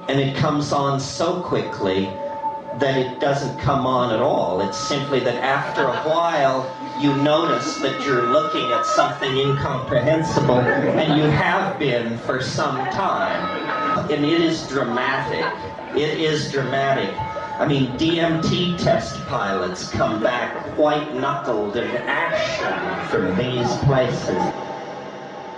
and it comes on so quickly that it doesn't come on at all. It's simply that after a while, you notice that you're looking at something incomprehensible, and you have been for some time. And it is dramatic. It is dramatic. I mean, DMT test pilots come back white-knuckled and ashen from these places.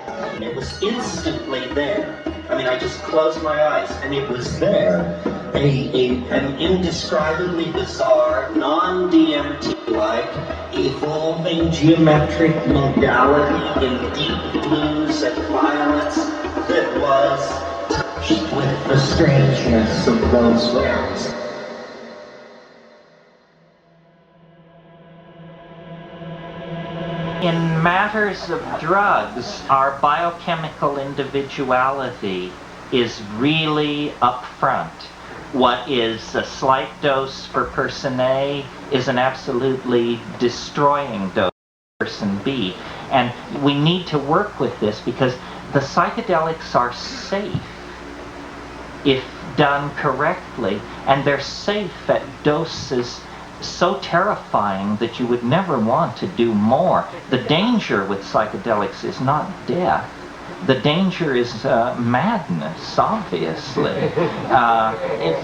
And it was instantly there. I mean, I just closed my eyes, and it was there. An indescribably bizarre, non-DMT-like, evolving geometric modality in deep blues and violets that was touched with the strangeness of those realms. In matters of drugs, our biochemical individuality is really up front. What is a slight dose for person A is an absolutely destroying dose for person B. And we need to work with this because the psychedelics are safe if done correctly, and they're safe at doses so terrifying that you would never want to do more. The danger with psychedelics is not death. The danger is madness, obviously.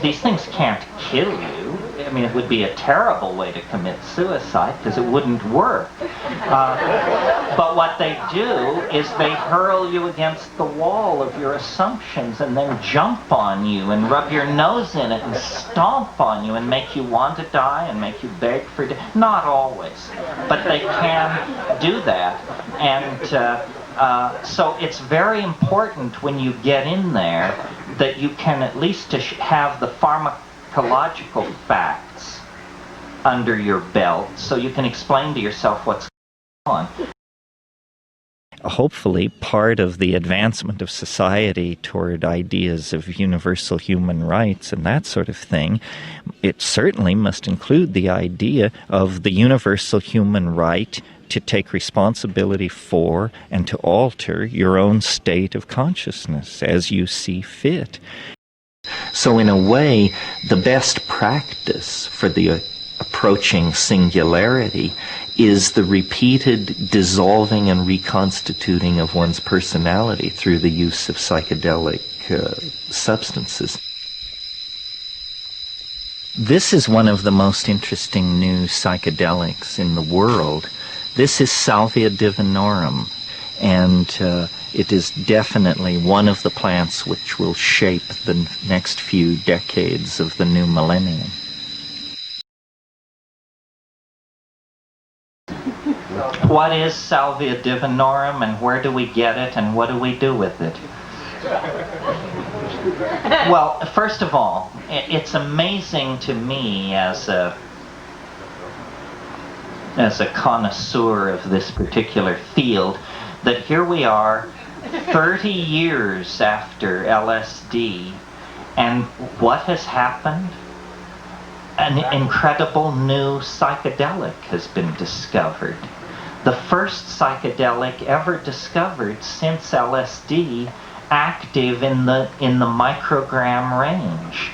These things can't kill you. I mean, it would be a terrible way to commit suicide because it wouldn't work. But what they do is they hurl you against the wall of your assumptions and then jump on you and rub your nose in it and stomp on you and make you want to die and make you beg for death. Not always, but they can do that. And so it's very important when you get in there that you can at least have the pharmacological facts under your belt so you can explain to yourself what's going on. Hopefully, part of the advancement of society toward ideas of universal human rights and that sort of thing, it certainly must include the idea of the universal human right to take responsibility for and to alter your own state of consciousness as you see fit. So in a way, the best practice for the approaching singularity is the repeated dissolving and reconstituting of one's personality through the use of psychedelic substances. This is one of the most interesting new psychedelics in the world. This is Salvia Divinorum, and it is definitely one of the plants which will shape the next few decades of the new millennium. What is Salvia Divinorum, and where do we get it, and what do we do with it? Well, first of all, it's amazing to me as a connoisseur of this particular field that here we are 30 years after LSD, and what has happened? An incredible new psychedelic has been discovered. The first psychedelic ever discovered since LSD, active in the microgram range.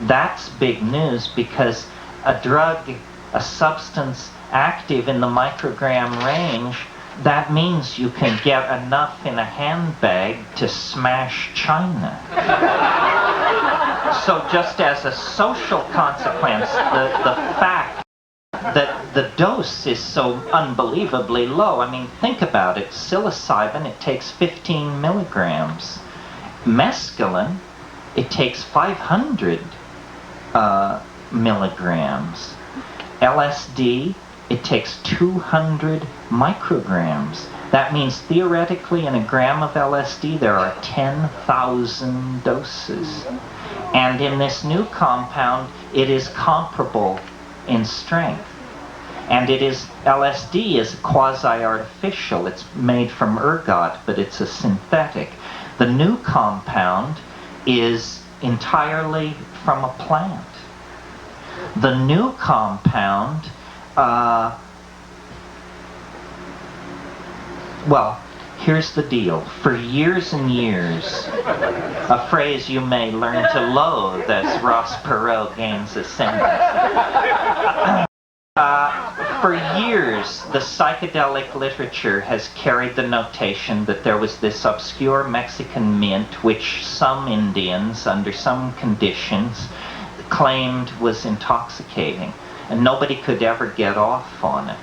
That's big news because a drug, a substance active in the microgram range, that means you can get enough in a handbag to smash China. So just as a social consequence, the fact that the dose is so unbelievably low, I mean, think about it. Psilocybin, it takes 15 milligrams. Mescaline, it takes 500 milligrams. LSD, it takes 200 micrograms. That means theoretically in a gram of LSD there are 10,000 doses. And in this new compound, it is comparable in strength. And LSD is quasi-artificial. It's made from ergot, but it's a synthetic. The new compound is entirely from a plant. The new compound, well, Here's the deal. For years and years, a phrase you may learn to loathe as Ross Perot gains ascendance. For years, the psychedelic literature has carried the notation that there was this obscure Mexican mint which some Indians, under some conditions, claimed was intoxicating, and nobody could ever get off on it.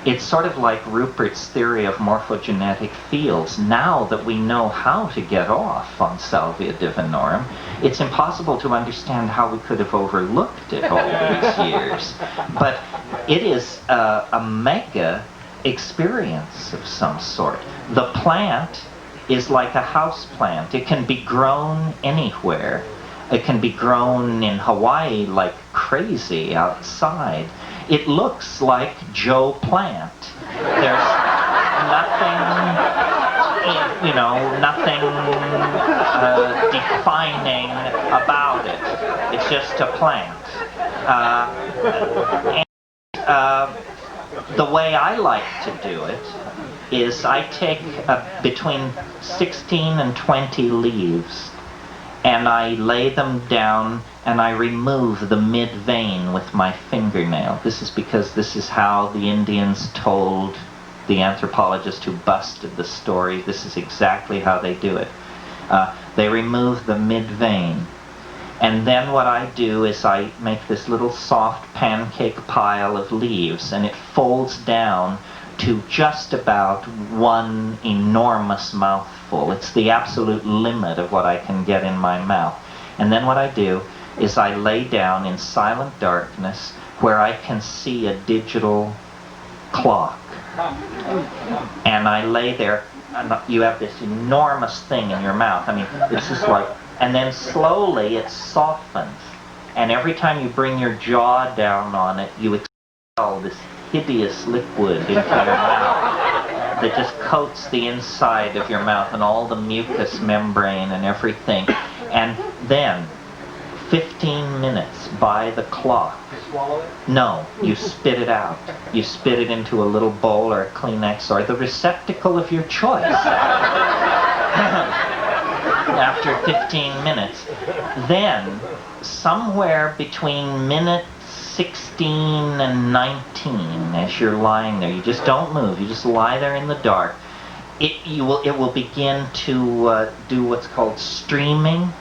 It's sort of like Rupert's theory of morphogenetic fields. Now that we know how to get off on Salvia Divinorum, it's impossible to understand how we could have overlooked it all these years. But it is a mega experience of some sort. The plant is like a house plant. It can be grown anywhere. It can be grown in Hawaii like crazy outside. It looks like Joe Plant. There's nothing, nothing defining about it. It's just a plant. The way I like to do it is I take between 16 and 20 leaves, and I lay them down and I remove the mid-vein with my fingernail. This is because this is how the Indians told the anthropologist who busted the story. This is exactly how they do it. They remove the mid-vein. And then what I do is I make this little soft pancake pile of leaves, and it folds down to just about one enormous mouthful. It's the absolute limit of what I can get in my mouth. And then what I do is I lay down in silent darkness where I can see a digital clock. And I lay there, and you have this enormous thing in your mouth. I mean, it's just like, and then slowly it softens. And every time you bring your jaw down on it, you expel this hideous liquid into your mouth that just coats the inside of your mouth and all the mucous membrane and everything. And then 15 minutes by the clock. You swallow it? No, you spit it out. You spit it into a little bowl or a Kleenex or the receptacle of your choice. After 15 minutes. Then, somewhere between minute 16 and 19, as you're lying there, you just don't move, you just lie there in the dark, it will begin to do what's called streaming.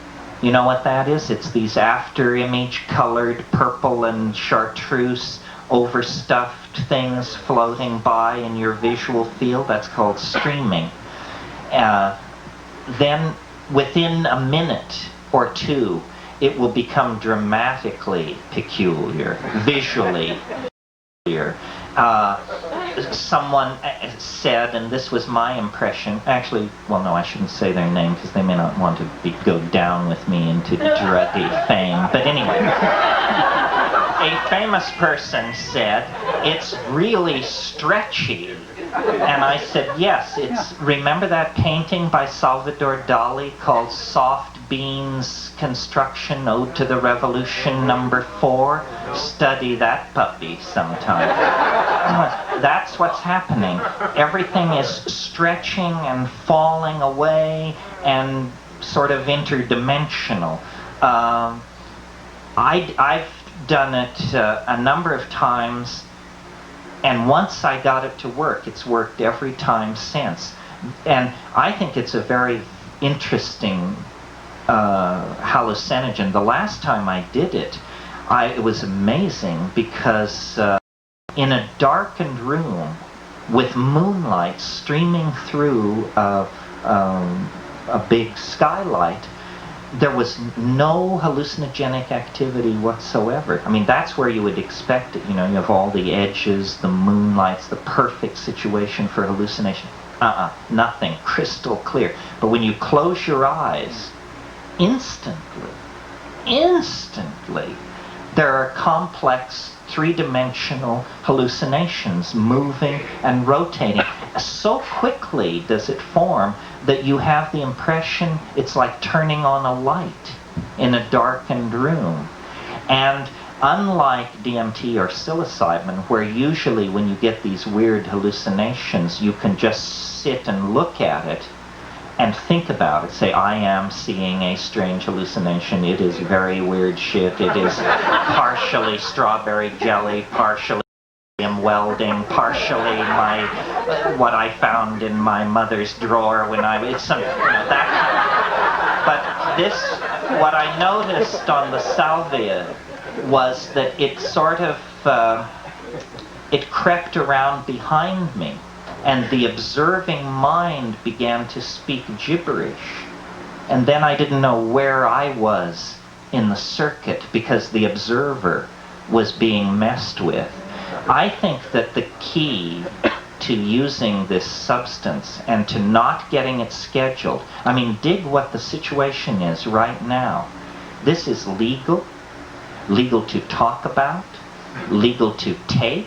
You know what that is? It's these after-image colored purple and chartreuse overstuffed things floating by in your visual field. That's called streaming. Then within a minute or two, it will become dramatically peculiar, visually peculiar. Someone said, and this was my impression, actually, well, no, I shouldn't say their name because they may not want to go down with me into druggy fame, but anyway, a famous person said, "It's really stretchy." And I said, yes, remember that painting by Salvador Dali called Soft Beans Construction, Ode to the Revolution #4? Study that puppy sometime. That's what's happening. Everything is stretching and falling away and sort of interdimensional. I've done it a number of times, and once I got it to work, it's worked every time since. And I think it's a very interesting hallucinogen. The last time I did it, it was amazing because in a darkened room with moonlight streaming through a big skylight, there was no hallucinogenic activity whatsoever. I mean, that's where you would expect it. You know, you have all the edges, the moonlights, the perfect situation for hallucination. Nothing. Crystal clear. But when you close your eyes, instantly, there are complex three-dimensional hallucinations moving and rotating. So quickly does it form that you have the impression it's like turning on a light in a darkened room. And unlike DMT or psilocybin, where usually when you get these weird hallucinations, you can just sit and look at it and think about it. Say, I am seeing a strange hallucination. It is very weird shit. It is partially strawberry jelly, partially welding, partially what I found in my mother's drawer when it's some, that kind of. But this, what I noticed on the salvia was that it sort of, it crept around behind me, and the observing mind began to speak gibberish. And then I didn't know where I was in the circuit because the observer was being messed with. I think that the key to using this substance and to not getting it scheduled, I mean, dig what the situation is right now. This is legal to talk about, legal to take,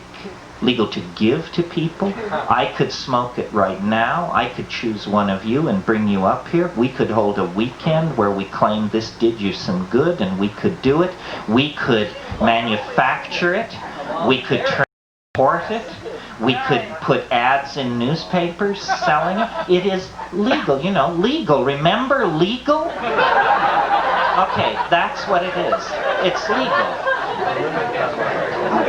legal to give to people. I could smoke it right now. I could choose one of you and bring you up here. We could hold a weekend where we claim this did you some good, and we could do it. We could manufacture it. We could transport it. We could put ads in newspapers selling it. It is legal, legal. Remember, legal? Okay, that's what it is. It's legal.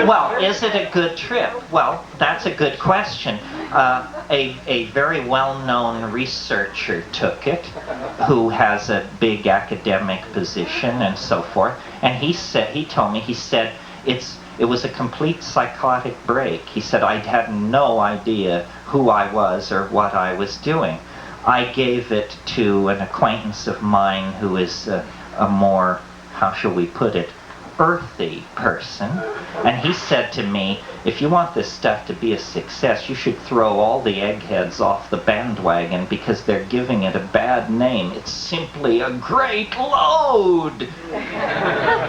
Well, is it a good trip? Well, that's a good question. A very well-known researcher took it, who has a big academic position and so forth, and he told me, it was a complete psychotic break. He said, I had no idea who I was or what I was doing. I gave it to an acquaintance of mine who is a more, how shall we put it, earthy person, and he said to me, if you want this stuff to be a success, you should throw all the eggheads off the bandwagon because they're giving it a bad name. It's simply a great load.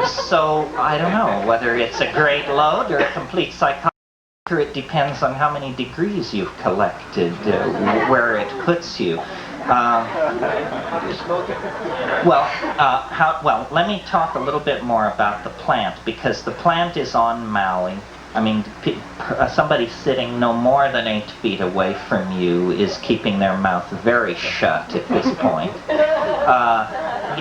So I don't know whether it's a great load or a complete psychotic. It depends on how many degrees you've collected, where it puts you. Well, let me talk a little bit more about the plant, because the plant is on Maui. I mean, somebody sitting no more than 8 feet away from you is keeping their mouth very shut at this point.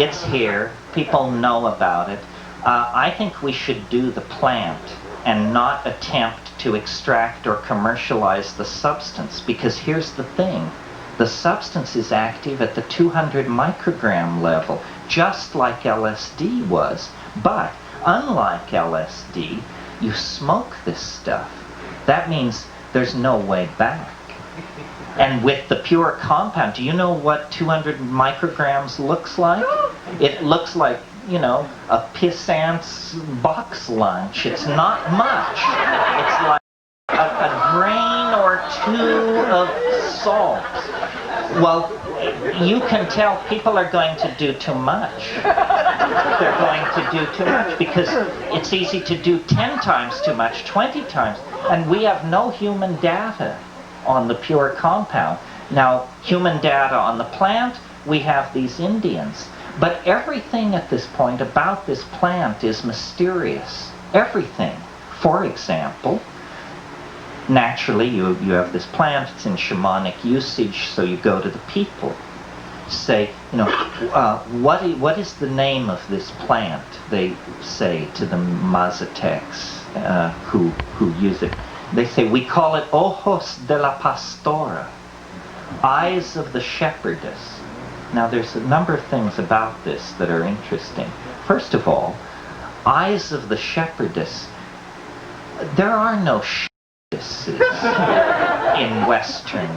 It's here. People know about it. I think we should do the plant and not attempt to extract or commercialize the substance, because here's the thing. The substance is active at the 200 microgram level, just like LSD was. But unlike LSD, you smoke this stuff. That means there's no way back. And with the pure compound, do you know what 200 micrograms looks like? It looks like, a pissant's box lunch. It's not much. It's like a grain or two of salt. Well, you can tell people are going to do too much. They're going to do too much because it's easy to do 10 times too much, 20 times. And we have no human data on the pure compound. Now, human data on the plant, we have these Indians. But everything at this point about this plant is mysterious. Everything. For example, naturally, you have this plant, it's in shamanic usage, so you go to the people. Say, what is the name of this plant? They say to the Mazatecs who use it. They say, we call it Ojos de la Pastora, eyes of the shepherdess. Now, there's a number of things about this that are interesting. First of all, eyes of the shepherdess. There are no shepherdesses in Western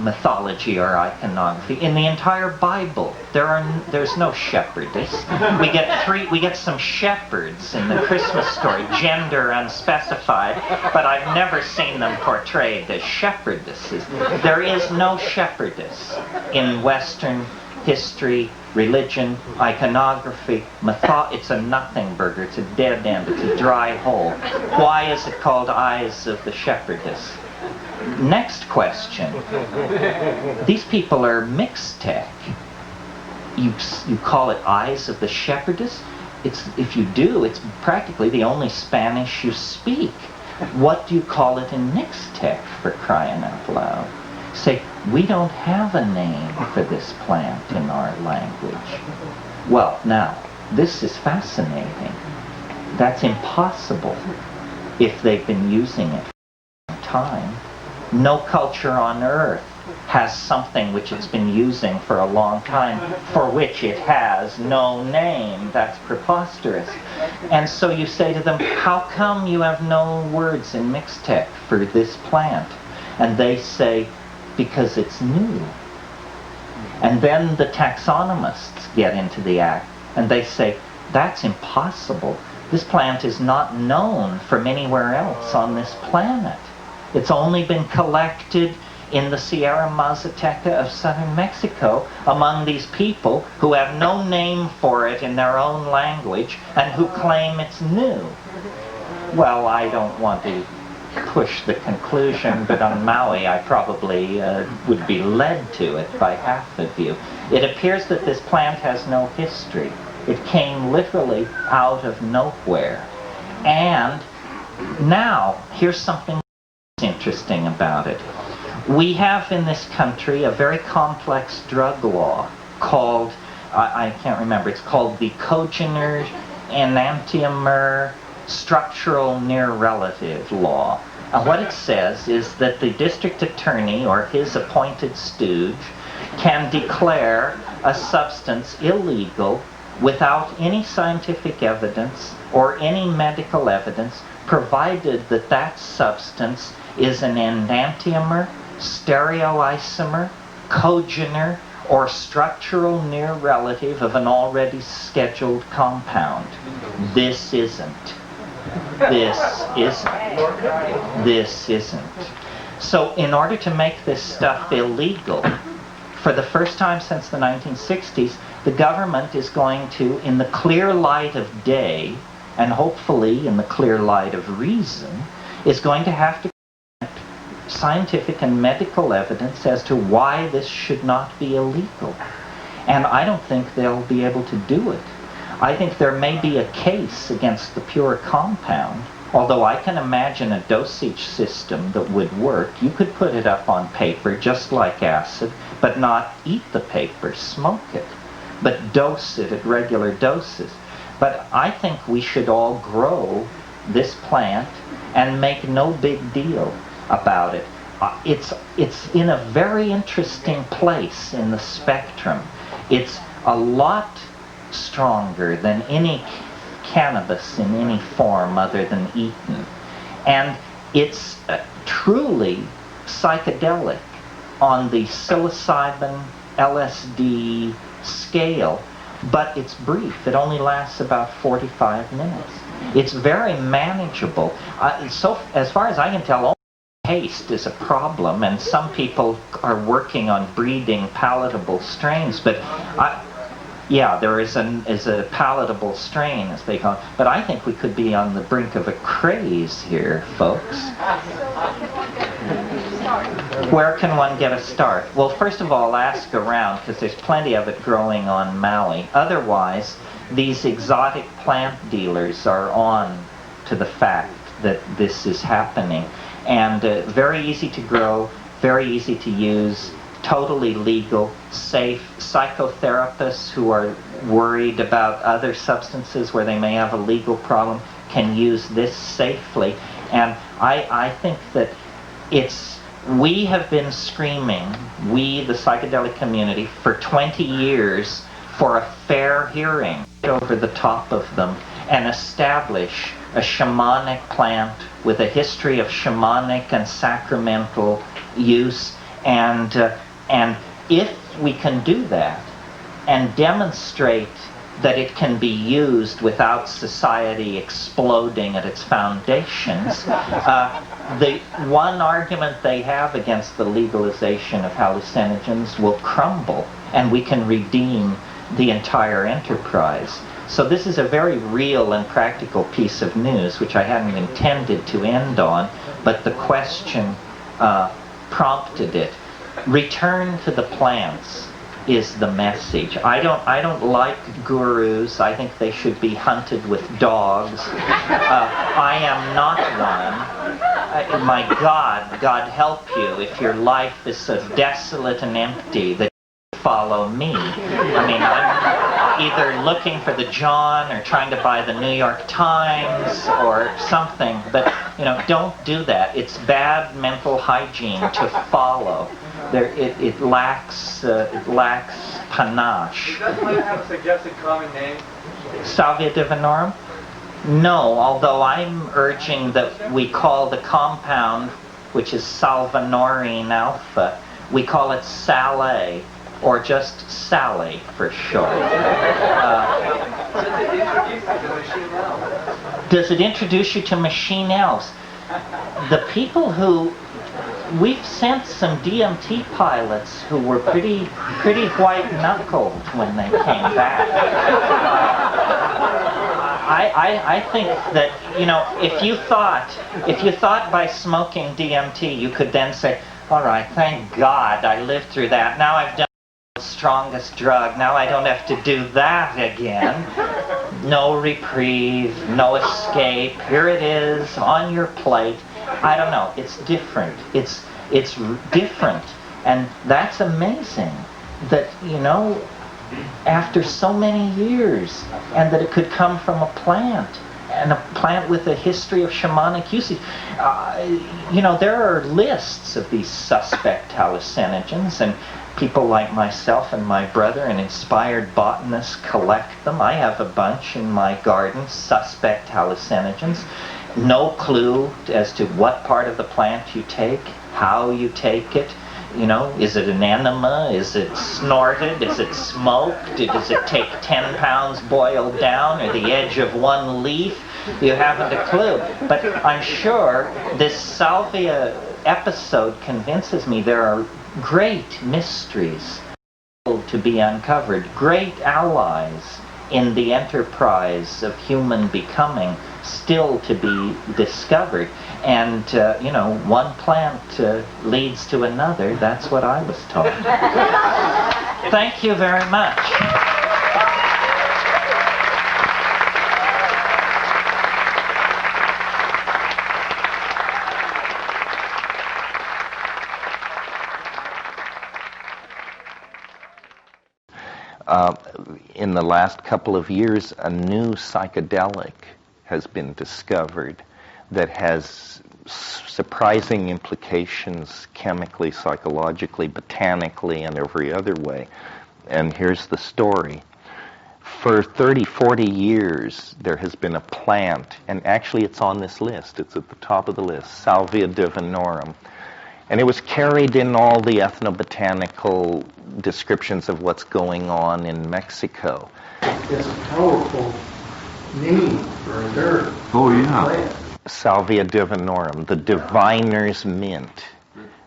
mythology or iconography. In the entire Bible, there's no shepherdess. We get some shepherds in the Christmas story, gender unspecified, but I've never seen them portrayed as shepherdesses. There is no shepherdess in Western history, religion, iconography, it's a nothing burger, it's a dead end, it's a dry hole. Why is it called Eyes of the Shepherdess? Next question. These people are Mixtec. You call it Eyes of the Shepherdess? if you do, it's practically the only Spanish you speak. What do you call it in Mixtec, for crying out loud? Say, we don't have a name for this plant in our language. Well, now, this is fascinating. That's impossible if they've been using it for some time. No culture on earth has something which it's been using for a long time for which it has no name. That's preposterous. And so you say to them, how come you have no words in Mixtec for this plant? And they say, because it's new. And then the taxonomists get into the act and they say, that's impossible. This plant is not known from anywhere else on this planet. It's only been collected in the Sierra Mazateca of southern Mexico among these people who have no name for it in their own language and who claim it's new. Well, I don't want to push the conclusion, but on Maui I probably would be led to it by half of you. It appears that this plant has no history. It came literally out of nowhere. And now, here's something interesting about it. We have in this country a very complex drug law called, I can't remember, it's called the Cogener Enantiomer Structural Near Relative Law. And what it says is that the district attorney or his appointed stooge can declare a substance illegal without any scientific evidence or any medical evidence, provided that that substance is an enantiomer, stereoisomer, cogener, or structural near relative of an already scheduled compound. This isn't. This isn't. This isn't. So in order to make this stuff illegal, for the first time since the 1960s, the government is going to, in the clear light of day, and hopefully in the clear light of reason, is going to have to present scientific and medical evidence as to why this should not be illegal. And I don't think they'll be able to do it. I think there may be a case against the pure compound, although I can imagine a dosage system that would work. You could put it up on paper just like acid, but not eat the paper, smoke it, but dose it at regular doses. But I think we should all grow this plant and make no big deal about it. It's in a very interesting place in the spectrum. It's a lot stronger than any cannabis in any form other than eaten. And it's truly psychedelic on the psilocybin LSD scale, but it's brief. It only lasts about 45 minutes. It's very manageable. So as far as I can tell, only taste is a problem, and some people are working on breeding palatable strains, but yeah, there is a palatable strain, as they call it, but I think we could be on the brink of a craze here, folks. Where can one get a start? Well, first of all, ask around, because there's plenty of it growing on Maui. Otherwise, these exotic plant dealers are on to the fact that this is happening. And very easy to grow, very easy to use, totally legal, safe. Psychotherapists who are worried about other substances where they may have a legal problem can use this safely. And I think that we have been screaming, we, the psychedelic community, for 20 years for a fair hearing over the top of them and establish a shamanic plant with a history of shamanic and sacramental use. And if we can do that and demonstrate that it can be used without society exploding at its foundations, the one argument they have against the legalization of hallucinogens will crumble, and we can redeem the entire enterprise. So this is a very real and practical piece of news, which I hadn't intended to end on, but the question prompted it. Return to the plants. is the message. I don't like gurus. I think they should be hunted with dogs. I am not one. My God help you if your life is so desolate and empty that you follow me. I mean, I'm either looking for the John or trying to buy the New York Times or something, but don't do that. It's bad mental hygiene to follow. It lacks panache. Does that plant have a suggested common name? Salvia Divinorum? No, although I'm urging that we call the compound, which is salvinorin alpha, we call it Sale, or just Sally for short. Does it introduce you to machine elves? The people who we've sent some DMT pilots who were pretty white-knuckled when they came back. I think that if you thought by smoking DMT you could then say, all right, thank God I lived through that. Now I've done the strongest drug. Now I don't have to do that again. No reprieve, no escape. Here it is on your plate. I don't know. It's different. It's different, and that's amazing. That after so many years, and that it could come from a plant, and a plant with a history of shamanic usage. There are lists of these suspect hallucinogens, and people like myself and my brother and inspired botanists collect them. I have a bunch in my garden, suspect hallucinogens. No clue as to what part of the plant you take, how you take it. Is it an enema? Is it snorted? Is it smoked? Does it take 10 pounds boiled down, or the edge of one leaf? You haven't a clue. But I'm sure this Salvia episode convinces me there are great mysteries to be uncovered, great allies in the enterprise of human becoming still to be discovered. And, one plant leads to another. That's what I was told. Thank you very much. In the last couple of years, a new psychedelic has been discovered that has surprising implications chemically, psychologically, botanically, and every other way. And here's the story. For 30, 40 years, there has been a plant, and actually it's on this list, it's at the top of the list, Salvia Divinorum. And it was carried in all the ethnobotanical descriptions of what's going on in Mexico. It's a powerful name for a herb. Oh, yeah. Plant. Salvia Divinorum, the diviner's mint.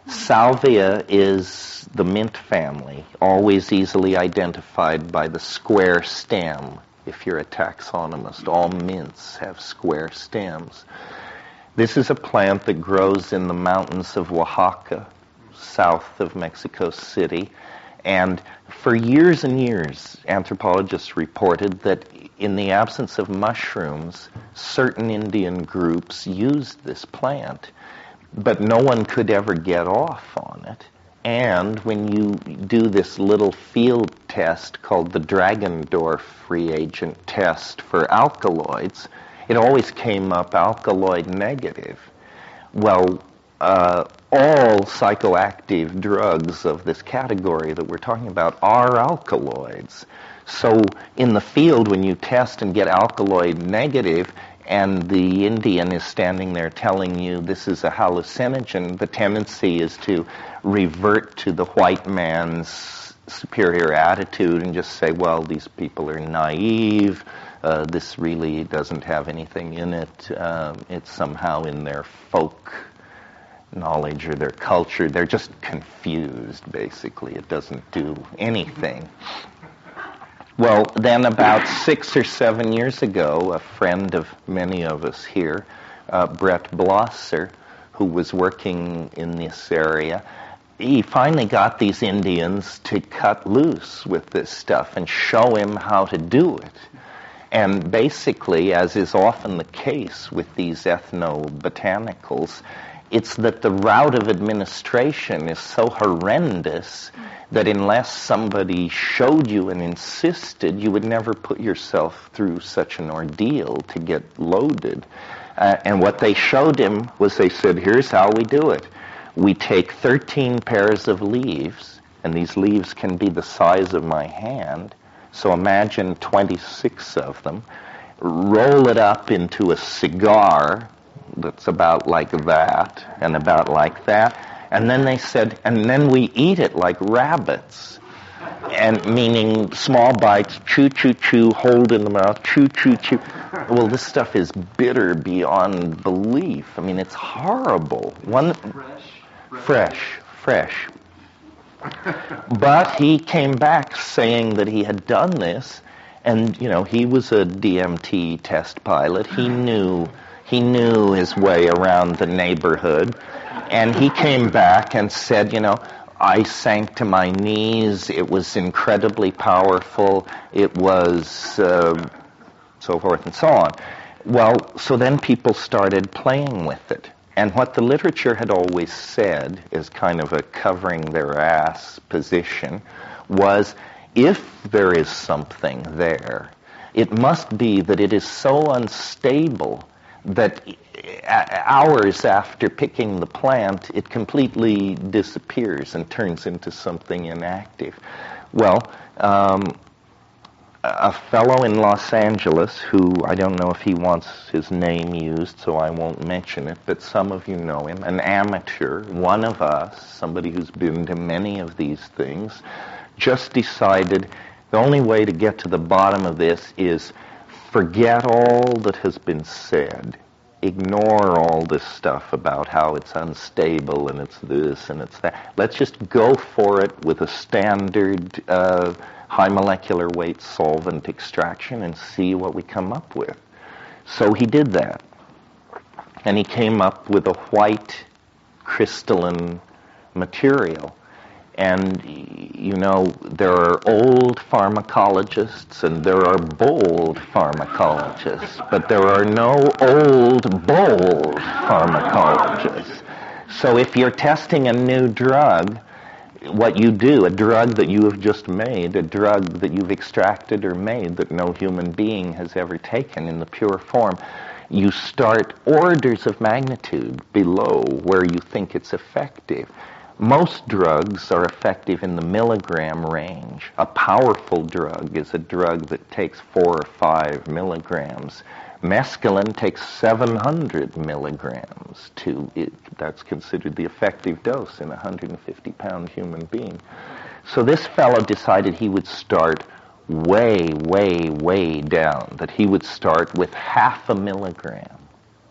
Salvia is the mint family, always easily identified by the square stem. If you're a taxonomist, all mints have square stems. This is a plant that grows in the mountains of Oaxaca, south of Mexico City. And for years and years, anthropologists reported that in the absence of mushrooms, certain Indian groups used this plant, but no one could ever get off on it. And when you do this little field test called the Dragendorf reagent test for alkaloids, it always came up alkaloid negative. Well, all psychoactive drugs of this category that we're talking about are alkaloids. So in the field, when you test and get alkaloid negative, and the Indian is standing there telling you this is a hallucinogen, the tendency is to revert to the white man's superior attitude and just say, well, these people are naive, this really doesn't have anything in it, it's somehow in their folk knowledge or their culture. They're just confused, basically. It doesn't do anything. Well, then about 6 or 7 years ago, a friend of many of us here, Brett Blosser, who was working in this area, he finally got these Indians to cut loose with this stuff and show him how to do it. And basically, as is often the case with these ethnobotanicals, it's that the route of administration is so horrendous that unless somebody showed you and insisted, you would never put yourself through such an ordeal to get loaded. And what they showed him was, they said, here's how we do it. We take 13 pairs of leaves, and these leaves can be the size of my hand, so imagine 26 of them, roll it up into a cigar that's about like that, and about like that, and then they said, and then we eat it like rabbits, and meaning small bites, chew, chew, chew, hold in the mouth, chew, chew, chew. Well, this stuff is bitter beyond belief. I mean, it's horrible. Fresh. But he came back saying that he had done this, and he was a DMT test pilot. He knew his way around the neighborhood, and he came back and said, I sank to my knees. It was incredibly powerful. It was so forth and so on. Well, so then people started playing with it. And what the literature had always said, as kind of a covering their ass position, was if there is something there, it must be that it is so unstable that hours after picking the plant, it completely disappears and turns into something inactive. Well, a fellow in Los Angeles who, I don't know if he wants his name used, so I won't mention it, but some of you know him, an amateur, one of us, somebody who's been to many of these things, just decided the only way to get to the bottom of this is forget all that has been said. Ignore all this stuff about how it's unstable and it's this and it's that. Let's just go for it with a standard high molecular weight solvent extraction and see what we come up with. So he did that. And he came up with a white crystalline material. And, there are old pharmacologists and there are bold pharmacologists, but there are no old, bold pharmacologists. So if you're testing a new drug, what you do, a drug that you have just made, a drug that you've extracted or made that no human being has ever taken in the pure form, you start orders of magnitude below where you think it's effective. Most drugs are effective in the milligram range. A powerful drug is a drug that takes 4 or 5 milligrams. Mescaline takes 700 milligrams that's considered the effective dose in a 150-pound human being. So this fellow decided he would start way, way, way down, that he would start with 0.5 milligram.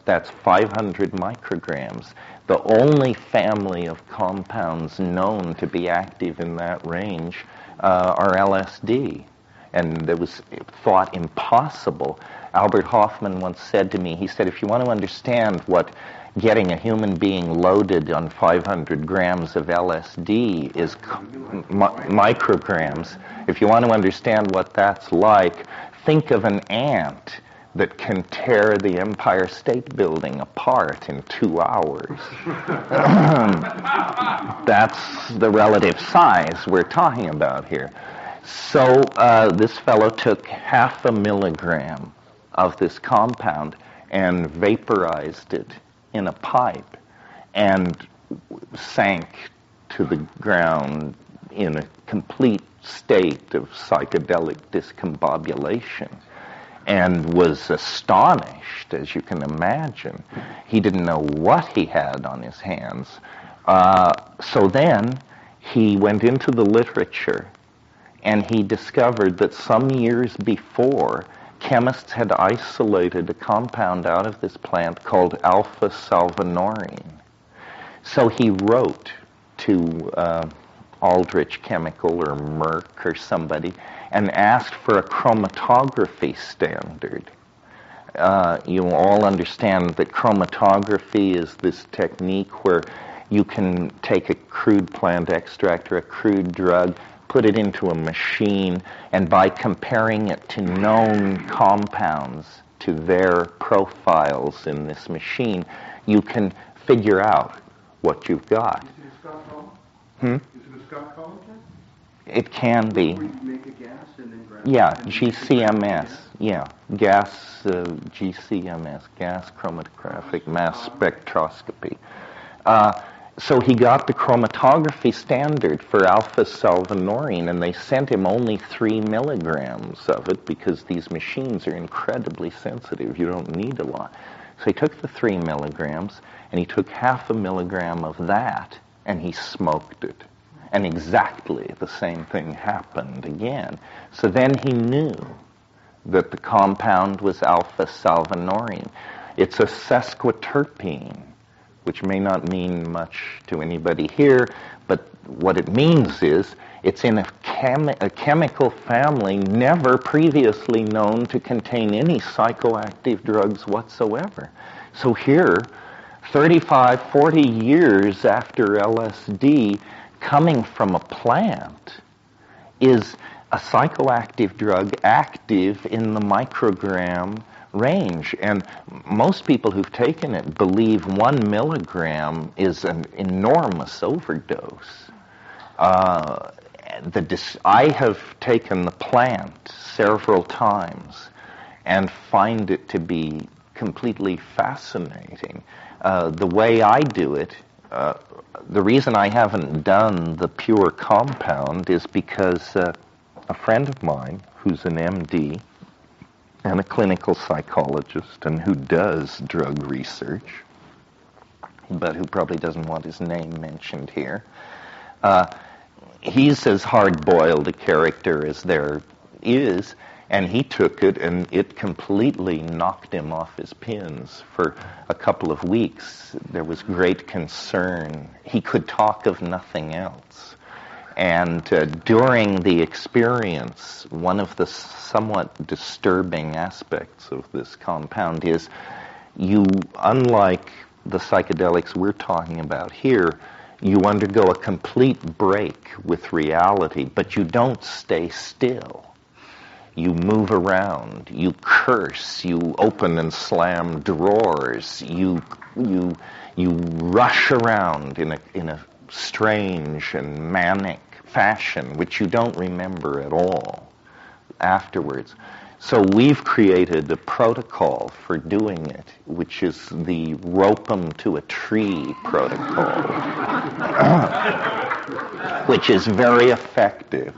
That's 500 micrograms. The only family of compounds known to be active in that range are LSD. And it was thought impossible. Albert Hoffman once said to me, he said, if you want to understand what getting a human being loaded on 500 grams of LSD is micrograms, if you want to understand what that's like, think of an ant that can tear the Empire State Building apart in 2 hours. That's the relative size we're talking about here. So this fellow took 0.5 milligram of this compound and vaporized it in a pipe and sank to the ground in a complete state of psychedelic discombobulation, and was astonished, as you can imagine. He didn't know what he had on his hands. So then he went into the literature and he discovered that some years before, chemists had isolated a compound out of this plant called alpha salvinorin. So he wrote to Aldrich Chemical or Merck or somebody and asked for a chromatography standard. You all understand that chromatography is this technique where You can take a crude plant extract or a crude drug, put it into a machine, and by comparing it to known compounds, to their profiles in this machine, you can figure out what you've got. Is it a Scott column? Hmm? Is it a Scott column? It can be. Where you make a gas and then grab Yeah, it and GCMS. Yeah, gas, GCMS, gas chromatographic mass spectroscopy. So he got the chromatography standard for alpha salvinorin, and they sent him only 3 milligrams of it because these machines are incredibly sensitive. You don't need a lot. So he took the 3 milligrams, and he took 0.5 milligram of that, and he smoked it. And exactly the same thing happened again. So then he knew that the compound was alpha salvinorin. It's a sesquiterpene, which may not mean much to anybody here, but what it means is it's in a chemical family never previously known to contain any psychoactive drugs whatsoever. So here, 35, 40 years after LSD, coming from a plant is a psychoactive drug active in the microgram range. And most people who've taken it believe 1 milligram is an enormous overdose. I have taken the plant several times and find it to be completely fascinating. The way I do it, the reason I haven't done the pure compound is because a friend of mine who's an MD and a clinical psychologist and who does drug research, but who probably doesn't want his name mentioned here, he's as hard-boiled a character as there is, and he took it and it completely knocked him off his pins. For a couple of weeks, there was great concern. He could talk of nothing else. And during the experience, one of the somewhat disturbing aspects of this compound is you, unlike the psychedelics we're talking about here, you undergo a complete break with reality, but you don't stay still. You move around, you curse, you open and slam drawers, you rush around in a strange and manic fashion, which you don't remember at all afterwards. So we've created a protocol for doing it, which is the rope 'em to a tree protocol, which is very effective.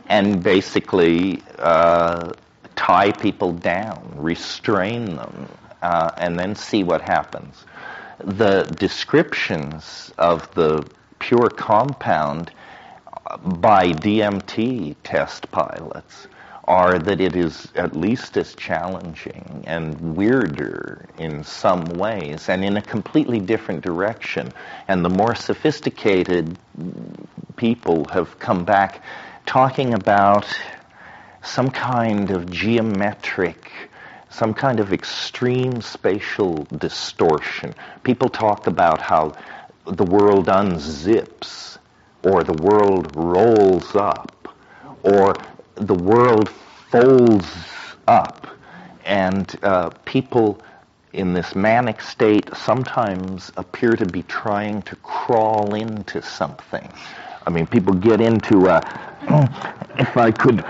And basically tie people down, restrain them, and then see what happens. The descriptions of the pure compound by DMT test pilots are that it is at least as challenging and weirder in some ways and in a completely different direction. And the more sophisticated people have come back talking about some kind of geometric, some kind of extreme spatial distortion. People talk about how the world unzips, or the world rolls up, or the world folds up. And people in this manic state sometimes appear to be trying to crawl into something. I mean, people get into if I could,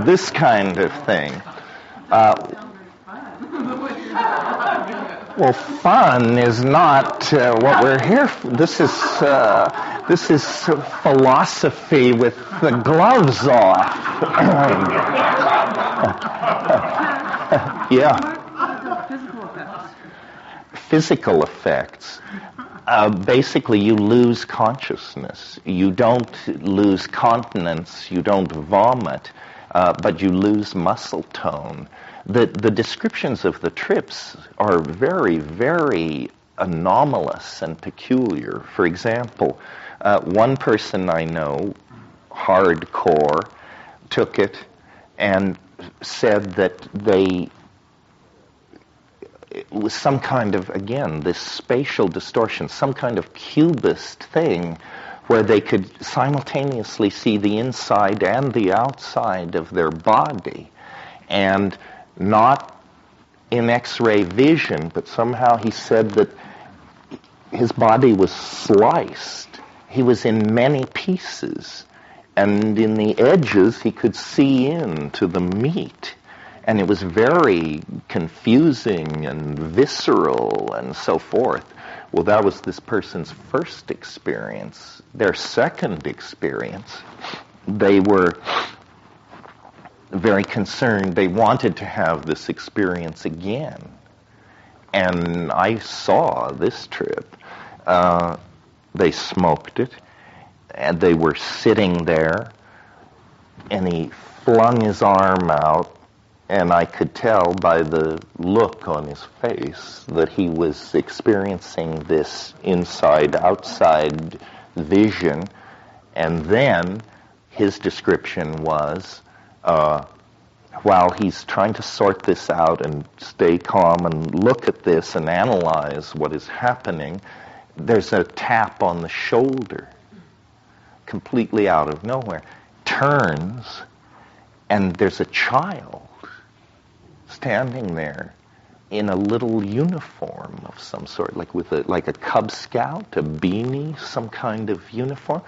this kind of thing. Well, fun is not what we're here for. This is philosophy with the gloves off. Yeah. Physical effects. Basically, you lose consciousness. You don't lose continence. You don't vomit, but you lose muscle tone. The descriptions of the trips are very, very anomalous and peculiar. For example, one person I know, hardcore, took it and said that they it was some kind of, again, this spatial distortion, some kind of cubist thing where they could simultaneously see the inside and the outside of their body, and not in X-ray vision, but somehow he said that his body was sliced. He was in many pieces, and in the edges he could see into the meat. And it was very confusing and visceral and so forth. Well, that was this person's first experience. Their second experience, they were very concerned. They wanted to have this experience again. And I saw this trip. They smoked it, and they were sitting there, and he flung his arm out, and I could tell by the look on his face that he was experiencing this inside-outside vision. And then his description was, while he's trying to sort this out and stay calm and look at this and analyze what is happening, there's a tap on the shoulder, completely out of nowhere. Turns, and there's a child standing there in a little uniform of some sort, like with a Cub Scout, a beanie, some kind of uniform.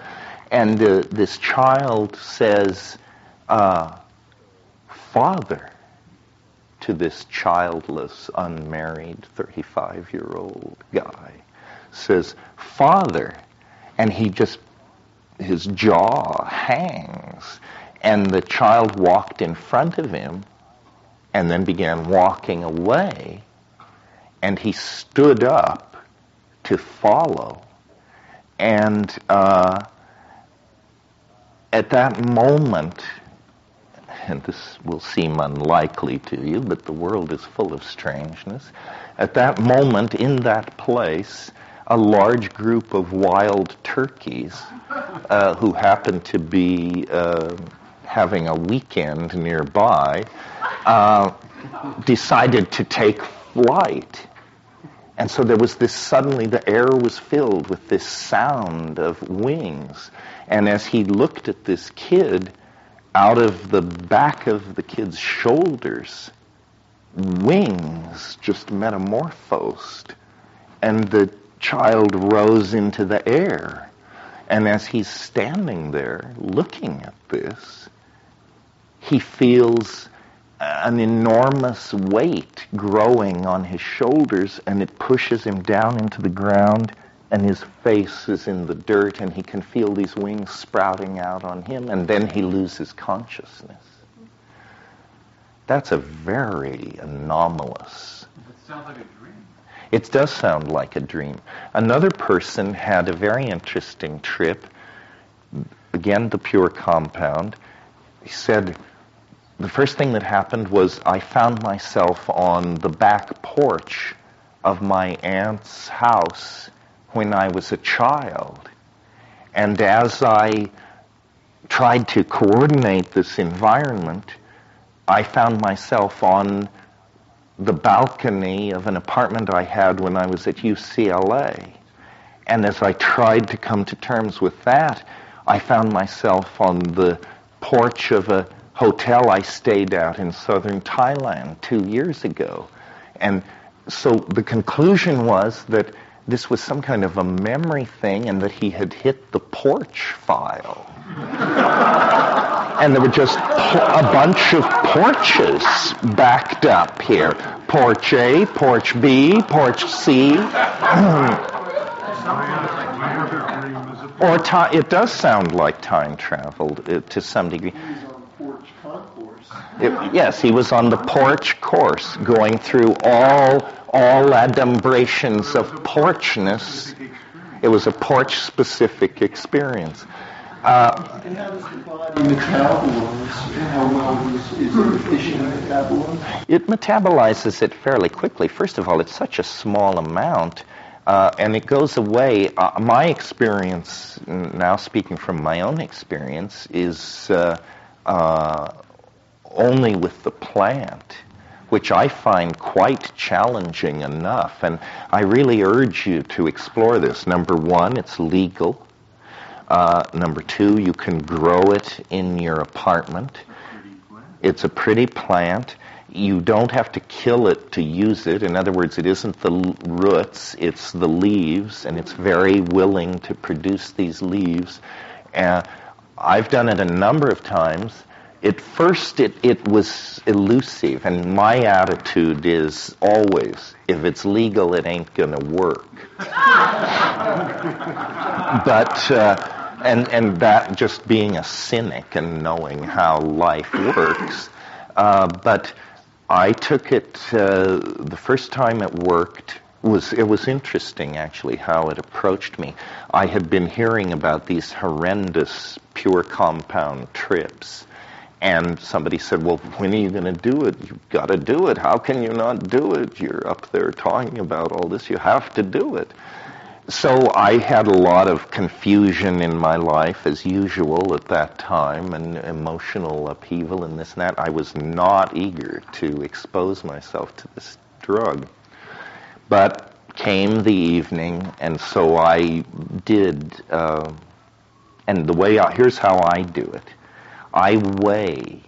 And this child says, "Father," to this childless, unmarried, 35-year-old guy. Says, "Father," and his jaw hangs. And the child walked in front of him and then began walking away, and he stood up to follow. And at that moment, and this will seem unlikely to you, but the world is full of strangeness, at that moment, in that place, a large group of wild turkeys who happened to be having a weekend nearby decided to take flight. And so there was this, suddenly the air was filled with this sound of wings. And as he looked at this kid, out of the back of the kid's shoulders, wings just metamorphosed. And the child rose into the air. And as he's standing there looking at this, he feels an enormous weight growing on his shoulders, and it pushes him down into the ground, and his face is in the dirt, and he can feel these wings sprouting out on him, and then he loses consciousness. That's a very anomalous. It sounds like a dream. It does sound like a dream. Another person had a very interesting trip. Again, the pure compound. He said, the first thing that happened was I found myself on the back porch of my aunt's house when I was a child. And as I tried to coordinate this environment, I found myself on the balcony of an apartment I had when I was at UCLA. And as I tried to come to terms with that, I found myself on the porch of a hotel I stayed at in southern Thailand 2 years ago. And so the conclusion was that this was some kind of a memory thing, and that he had hit the porch file. And there were just a bunch of porches backed up here. Porch A, Porch B, Porch C. Or it does sound like time travel to some degree. Yes, he was on the porch course, going through all adumbrations of porchness. It was a porch-specific experience. And how does the body metabolize? How well is it efficient metabolism? It metabolizes it fairly quickly. First of all, it's such a small amount, and it goes away. My experience, now speaking from my own experience, is only with the plant, which I find quite challenging enough. And I really urge you to explore this. Number one, it's legal. Number two, you can grow it in your apartment. It's a pretty plant. You don't have to kill it to use it. In other words, it isn't the roots, it's the leaves, and it's very willing to produce these leaves. I've done it a number of times. At first, it was elusive, and my attitude is always, if it's legal, it ain't going to work. But, and that just being a cynic and knowing how life works. But I took it, the first time it worked, it was interesting, actually, how it approached me. I had been hearing about these horrendous pure compound trips, and somebody said, well, when are you going to do it? You've got to do it. How can you not do it? You're up there talking about all this. You have to do it. So I had a lot of confusion in my life, as usual at that time, and emotional upheaval and this and that. I was not eager to expose myself to this drug. But came the evening, and so I did, and the way here's how I do it. I weigh,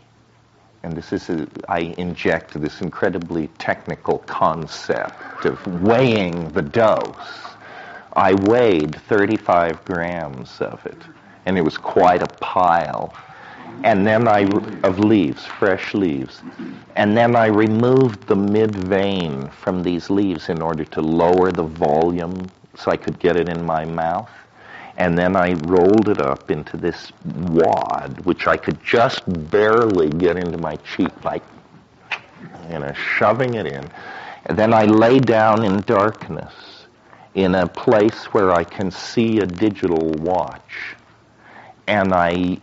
and I inject this incredibly technical concept of weighing the dose. I weighed 35 grams of it, and it was quite a pile. And then of leaves, fresh leaves. And then I removed the mid-vein from these leaves in order to lower the volume so I could get it in my mouth. And then I rolled it up into this wad, which I could just barely get into my cheek, like, shoving it in. And then I lay down in darkness in a place where I can see a digital watch. And I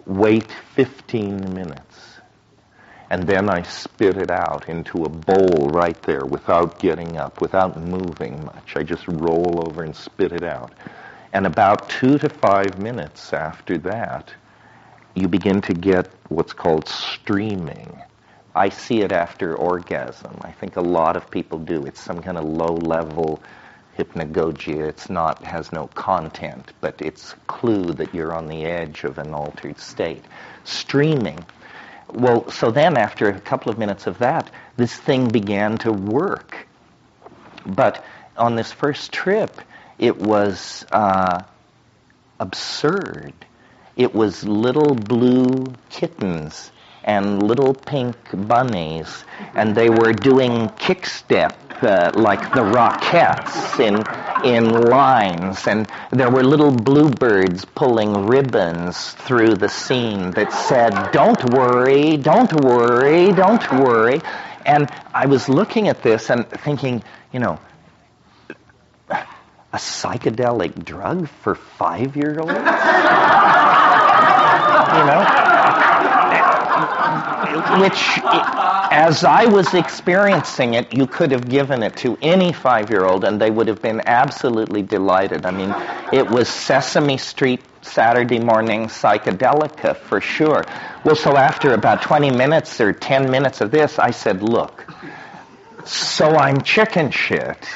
wait 15 minutes. And then I spit it out into a bowl right there without getting up, without moving much. I just roll over and spit it out. And about 2 to 5 minutes after that, you begin to get what's called streaming. I see it after orgasm. I think a lot of people do. It's some kind of low-level hypnagogia. Has no content, but it's a clue that you're on the edge of an altered state. Streaming. Well, so then after a couple of minutes of that, this thing began to work. But on this first trip, it was absurd. It was little blue kittens and little pink bunnies, and they were doing kick-step like the Rockettes in lines, and there were little bluebirds pulling ribbons through the scene that said, "Don't worry, don't worry, don't worry." And I was looking at this and thinking, a psychedelic drug for 5-year-olds? Which, as I was experiencing it, you could have given it to any 5-year-old and they would have been absolutely delighted. I mean, it was Sesame Street Saturday morning psychedelica for sure. Well, so after about 20 minutes or 10 minutes of this, I said, look, so I'm chicken shit,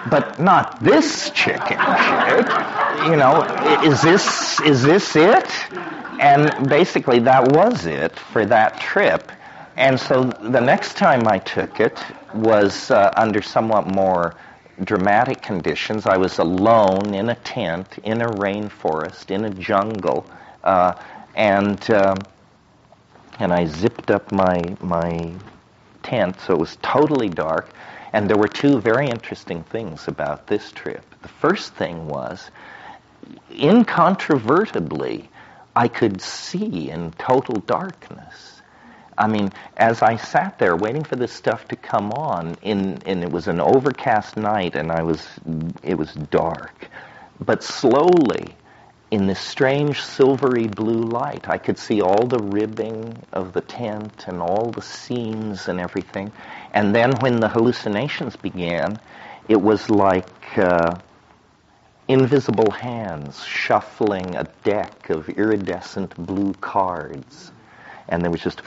but not this chicken shit. Is this it? And basically that was it for that trip. And so the next time I took it was under somewhat more dramatic conditions. I was alone in a tent, in a rainforest, in a jungle, and I zipped up my tent so it was totally dark. And there were 2 very interesting things about this trip. The first thing was, incontrovertibly, I could see in total darkness. I mean, as I sat there waiting for this stuff to come on, and it was an overcast night, and it was dark. But slowly, in this strange silvery blue light, I could see all the ribbing of the tent and all the scenes and everything. And then when the hallucinations began, it was like invisible hands shuffling a deck of iridescent blue cards. And there was just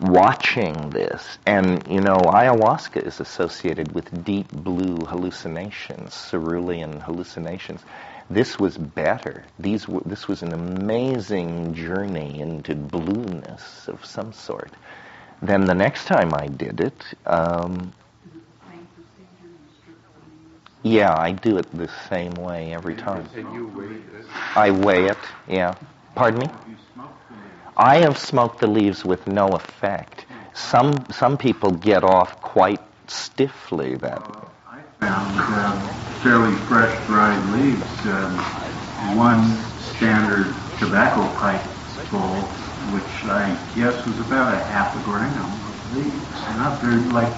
watching this. And, ayahuasca is associated with deep blue hallucinations, cerulean hallucinations. This was better. This was an amazing journey into blueness of some sort. Then the next time I did it, yeah, I do it the same way every time. I weigh it, yeah. Pardon me? I have smoked the leaves with no effect. Some people get off quite stiffly. That I found fairly fresh dried leaves. One standard tobacco pipe full, which I guess was about a half a gram of leaves. Not very, like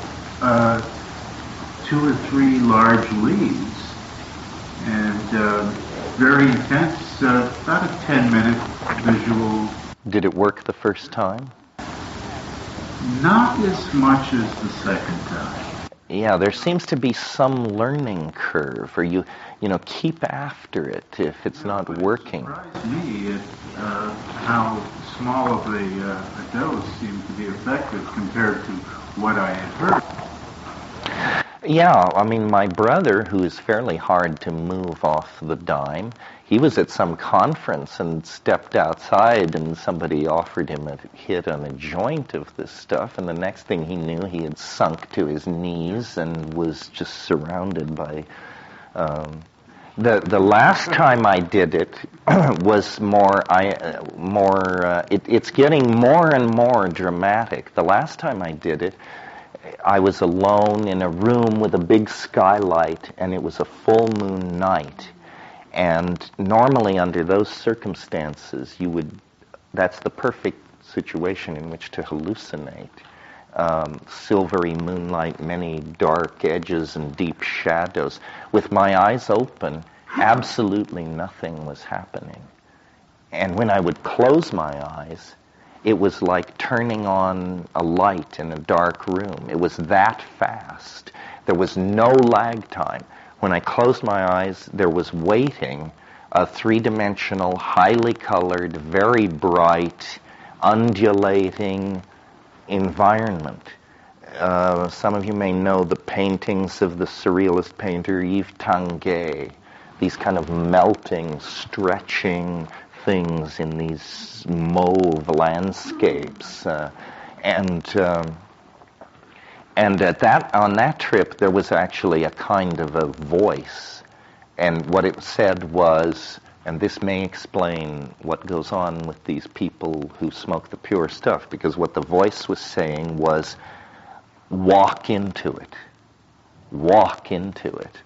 2 or 3 large leaves, and very intense. About a 10-minute visual. Did it work the first time? Not as much as the second time. Yeah, there seems to be some learning curve, or you keep after it if it's not working. It surprised me how small of a dose seemed to be effective compared to what I had heard. Yeah, I mean, my brother, who is fairly hard to move off the dime, he was at some conference and stepped outside and somebody offered him a hit on a joint of this stuff, and the next thing he knew, he had sunk to his knees and was just surrounded by... The last time I did it was it's getting more and more dramatic. The last time I did it, I was alone in a room with a big skylight, and it was a full moon night. And normally under those circumstances, that's the perfect situation in which to hallucinate. Silvery moonlight, many dark edges and deep shadows. With my eyes open, absolutely nothing was happening. And when I would close my eyes, it was like turning on a light in a dark room. It was that fast. There was no lag time. When I closed my eyes, there was waiting a 3-dimensional, highly colored, very bright, undulating environment. Some of you may know the paintings of the surrealist painter Yves Tanguy, these kind of melting, stretching things in these mauve landscapes. And on that trip, there was actually a kind of a voice. And what it said was, and this may explain what goes on with these people who smoke the pure stuff, because what the voice was saying was, walk into it. Walk into it.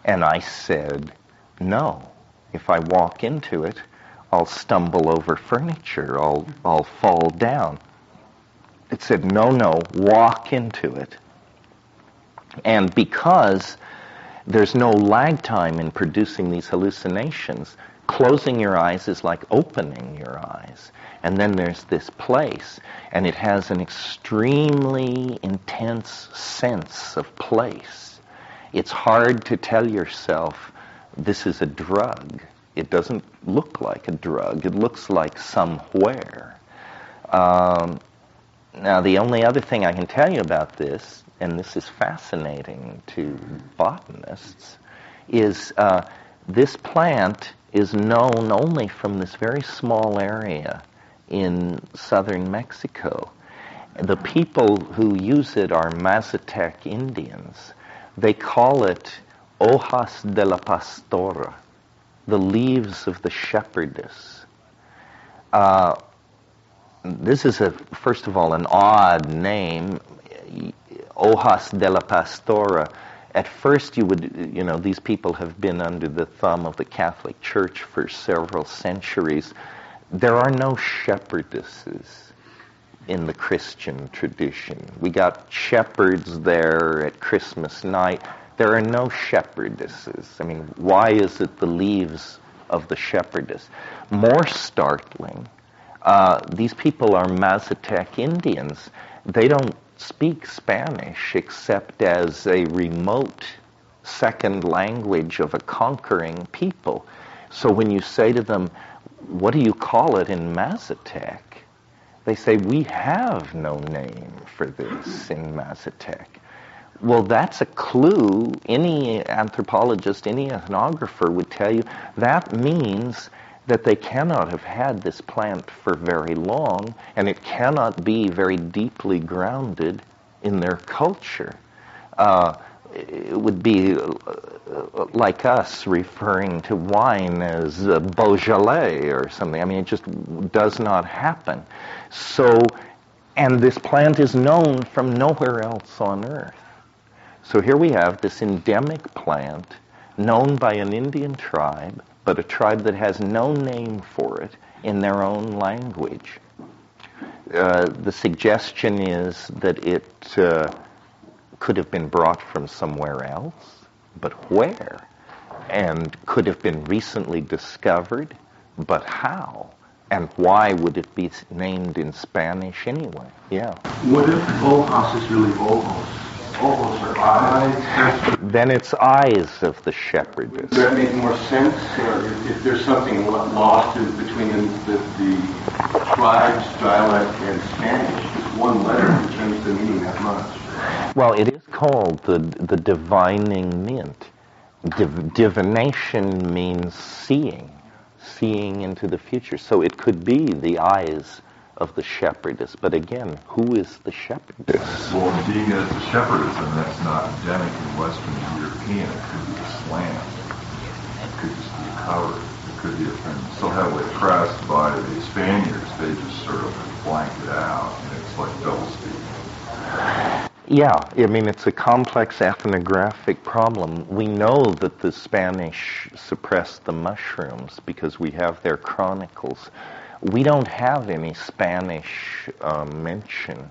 And I said, no. If I walk into it, I'll stumble over furniture. I'll fall down. It said, no, walk into it. And because there's no lag time in producing these hallucinations, closing your eyes is like opening your eyes. And then there's this place, and it has an extremely intense sense of place. It's hard to tell yourself, this is a drug. It doesn't look like a drug. It looks like somewhere. Now, the only other thing I can tell you about this, and this is fascinating to botanists, is this plant is known only from this very small area in southern Mexico. The people who use it are Mazatec Indians. They call it Hojas de la Pastora, the leaves of the shepherdess. This is, first of all, an odd name, Hojas de la Pastora. At first you would, these people have been under the thumb of the Catholic Church for several centuries. There are no shepherdesses in the Christian tradition. We got shepherds there at Christmas night. There are no shepherdesses. I mean, why is it the leaves of the shepherdess? More startling, these people are Mazatec Indians. They don't speak Spanish except as a remote second language of a conquering people. So when you say to them, what do you call it in Mazatec? They say, we have no name for this in Mazatec. Well, that's a clue. Any anthropologist, any ethnographer would tell you that means that they cannot have had this plant for very long, and it cannot be very deeply grounded in their culture. It would be like us referring to wine as Beaujolais or something. I mean, it just does not happen. So, and this plant is known from nowhere else on Earth. So here we have this endemic plant known by an Indian tribe, but a tribe that has no name for it in their own language. The suggestion is that it could have been brought from somewhere else, but where? And could have been recently discovered, but how? And why would it be named in Spanish anyway? Yeah. What if Ojos is really Ojos? Ojos are eyes. Then it's eyes of the shepherdess. Does that make more sense? If there's something lost between the tribe's dialect and Spanish, just one letter can change the meaning that much. Well, it is called the divining mint. Divination means seeing into the future. So it could be the eyes of the shepherdess. But again, who is the shepherdess? Well, being as the shepherdess, and that's not endemic in Western European, it could be a slant. It could just be a cover. It could be a thing so heavily pressed by the Spaniards, they just sort of blanked it out, and it's like double speak. Yeah, I mean, it's a complex ethnographic problem. We know that the Spanish suppressed the mushrooms because we have their chronicles. We don't have any Spanish mention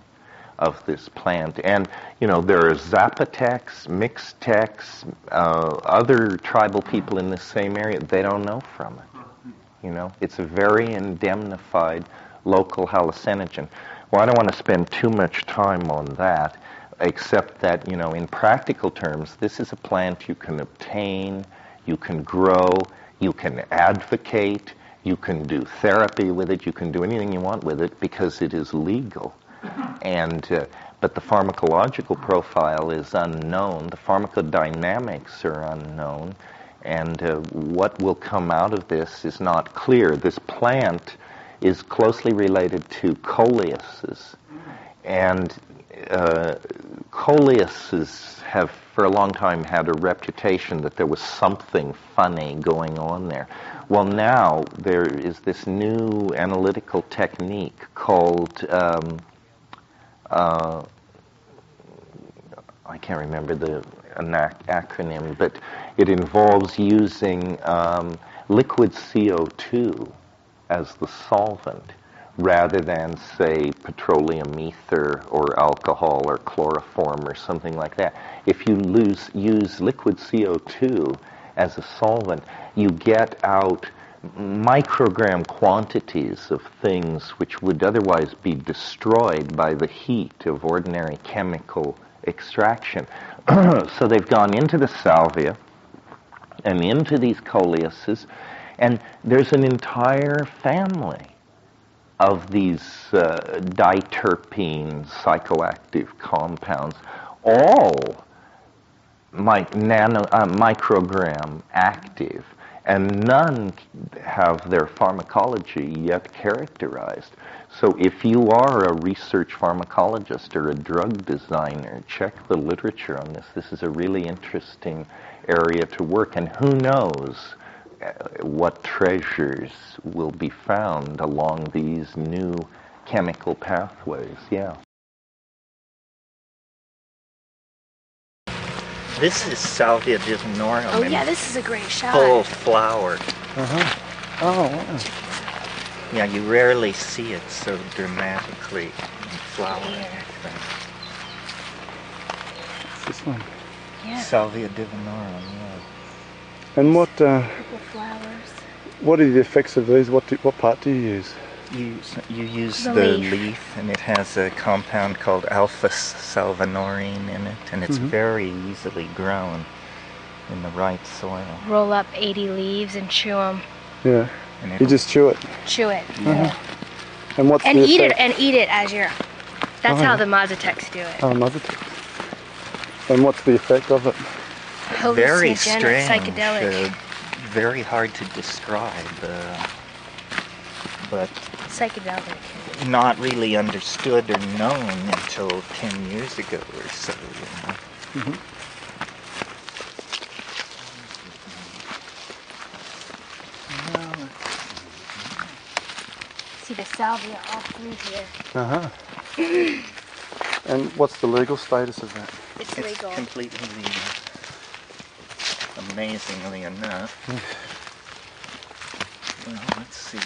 of this plant. And, you know, there are Zapotecs, Mixtecs, other tribal people in the same area. They don't know from it. You know, it's a very indemnified local hallucinogen. Well, I don't want to spend too much time on that, except that, you know, in practical terms, this is a plant you can obtain, you can grow, you can advocate, you can do therapy with it, you can do anything you want with it because it is legal. And but the pharmacological profile is unknown, the pharmacodynamics are unknown, and what will come out of this is not clear. This plant is closely related to coleuses, and coleuses have for a long time had a reputation that there was something funny going on there. Well, now there is this new analytical technique called, I can't remember the acronym, but it involves using liquid CO2 as the solvent, rather than, say, petroleum ether or alcohol or chloroform or something like that. If you use liquid CO2 as a solvent, you get out microgram quantities of things which would otherwise be destroyed by the heat of ordinary chemical extraction. So they've gone into the salvia and into these coleuses, and there's an entire family of these diterpene psychoactive compounds, all microgram active, and none have their pharmacology yet characterized. So if you are a research pharmacologist or a drug designer, check the literature on this. This is a really interesting area to work, and who knows what treasures will be found along these new chemical pathways. Yeah. This is Salvia Divinorum. Oh yeah, this is a great shot. Full flower. Uh-huh. Oh, wow. Yeah, you rarely see it so dramatically flowering. This one. Yeah. Salvia Divinorum, yeah. And what Purple flowers. what are the effects of these? What part do you use? You use The the leaf. leaf, and it has a compound called alpha-salvinorine in it, and it's very easily grown in the right soil. Roll up 80 leaves and chew them. Yeah. And You it'll- just chew it. Chew it. Yeah. And what's And the eat effect? it as your. That's Oh. how the Mazatecs do it. Oh, mother. And what's the effect of it? Very Hallucinogenic, strange, psychedelic. very hard to describe, but Psychedelic. not really understood or known until 10 years ago or so. Mm-hmm. See the salvia all through here. Uh-huh. And what's the legal status of that? It's legal. Completely legal. Amazingly enough. Well, let's see.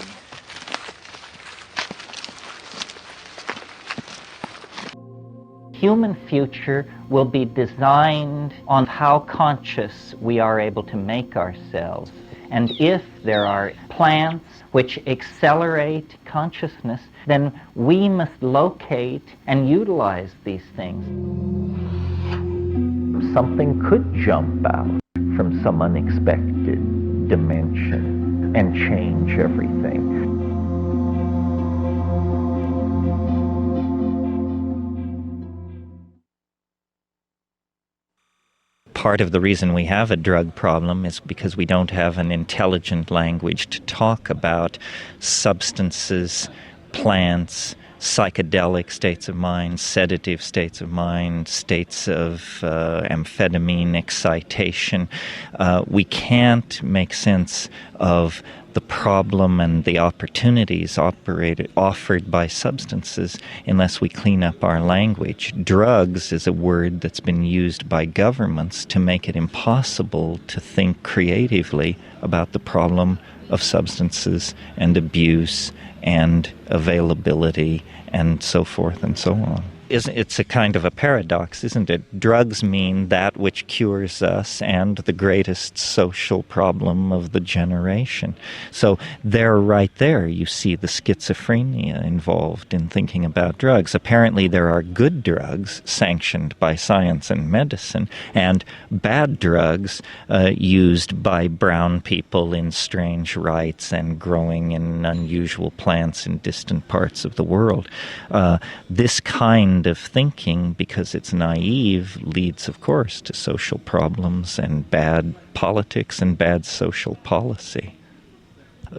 Human future will be designed on how conscious we are able to make ourselves. And if there are plants which accelerate consciousness, then we must locate and utilize these things. Something could jump out from some unexpected dimension and change everything. Part of the reason we have a drug problem is because we don't have an intelligent language to talk about substances, plants, psychedelic states of mind, sedative states of mind, states of amphetamine excitation. We can't make sense of the problem and the opportunities offered by substances unless we clean up our language. Drugs is a word that's been used by governments to make it impossible to think creatively about the problem of substances and abuse and availability and so forth and so on. It's a kind of a paradox, isn't it? Drugs mean that which cures us and the greatest social problem of the generation. So there, right there, you see the schizophrenia involved in thinking about drugs. Apparently there are good drugs sanctioned by science and medicine, and bad drugs used by brown people in strange rites and growing in unusual plants in distant parts of the world. This kind of thinking, because it's naive, leads, of course, to social problems and bad politics and bad social policy.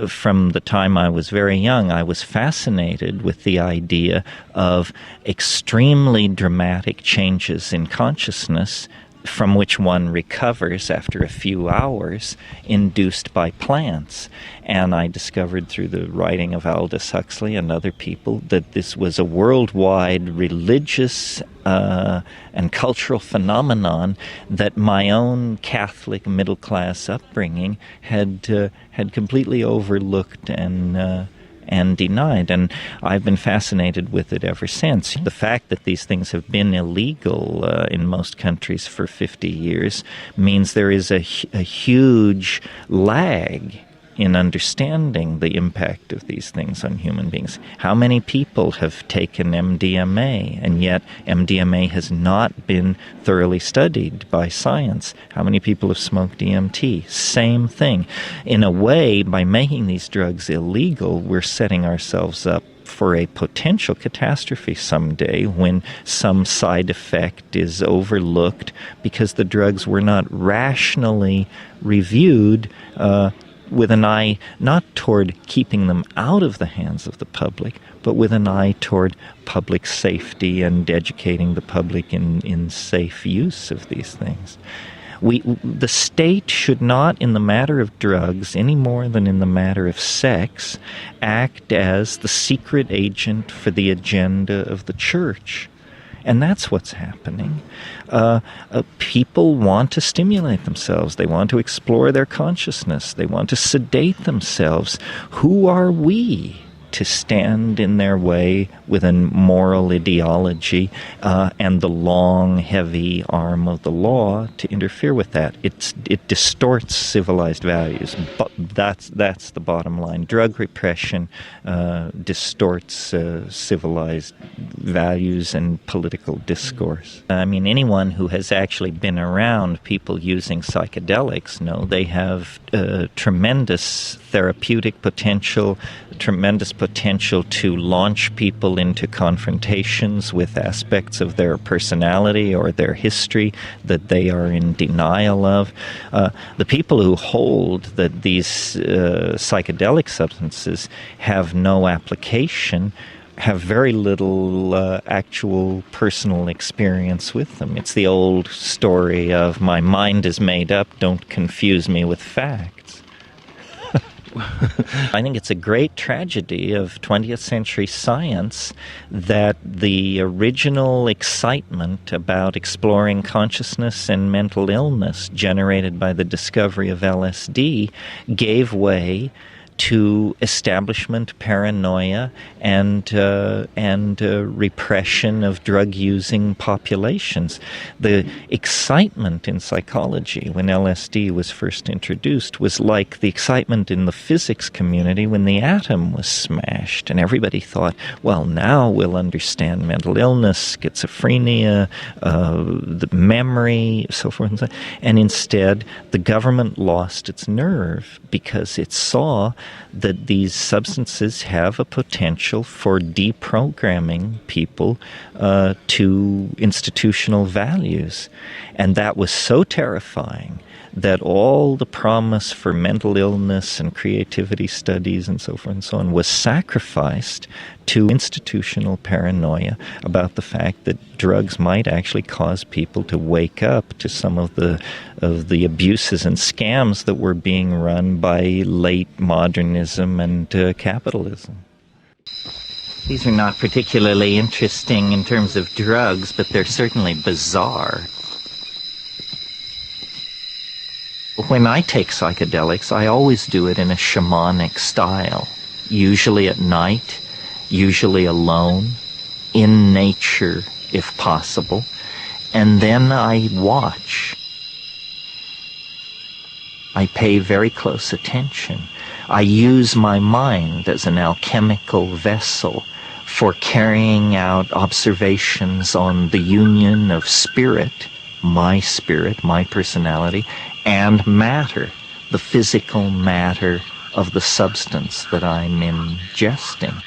From the time I was very young, I was fascinated with the idea of extremely dramatic changes in consciousness from which one recovers after a few hours, induced by plants. And I discovered through the writing of Aldous Huxley and other people that this was a worldwide religious and cultural phenomenon that my own Catholic middle-class upbringing had completely overlooked and denied, and I've been fascinated with it ever since. The fact that these things have been illegal in most countries for 50 years means there is a huge lag in understanding the impact of these things on human beings. How many people have taken MDMA, and yet MDMA has not been thoroughly studied by science? How many people have smoked DMT? Same thing. In a way, by making these drugs illegal, we're setting ourselves up for a potential catastrophe someday when some side effect is overlooked because the drugs were not rationally reviewed with an eye not toward keeping them out of the hands of the public, but with an eye toward public safety and educating the public in safe use of these things. The state should not, in the matter of drugs, any more than in the matter of sex, act as the secret agent for the agenda of the church. And that's what's happening. People want to stimulate themselves. They want to explore their consciousness. They want to sedate themselves. Who are we to stand in their way with a moral ideology and the long, heavy arm of the law to interfere with that? It distorts civilized values. But that's the bottom line. Drug repression distorts civilized values and political discourse. I mean, anyone who has actually been around people using psychedelics know they have tremendous therapeutic potential, tremendous potential potential to launch people into confrontations with aspects of their personality or their history that they are in denial of. The people who hold that these psychedelic substances have no application have very little actual personal experience with them. It's the old story of my mind is made up, don't confuse me with facts. I think it's a great tragedy of 20th century science that the original excitement about exploring consciousness and mental illness generated by the discovery of LSD gave way to establishment paranoia and repression of drug-using populations. The excitement in psychology when LSD was first introduced was like the excitement in the physics community when the atom was smashed, and everybody thought, well, now we'll understand mental illness, schizophrenia, the memory, so forth and so on. And instead, the government lost its nerve because it saw that these substances have a potential for deprogramming people to institutional values. And that was so terrifying that all the promise for mental illness and creativity studies and so forth and so on was sacrificed to institutional paranoia about the fact that drugs might actually cause people to wake up to some of the abuses and scams that were being run by late modernism and capitalism. These are not particularly interesting in terms of drugs, but they're certainly bizarre. When I take psychedelics, I always do it in a shamanic style, usually at night, usually alone, in nature if possible, and then I watch. I pay very close attention. I use my mind as an alchemical vessel for carrying out observations on the union of spirit, my personality, and matter, the physical matter of the substance that I'm ingesting.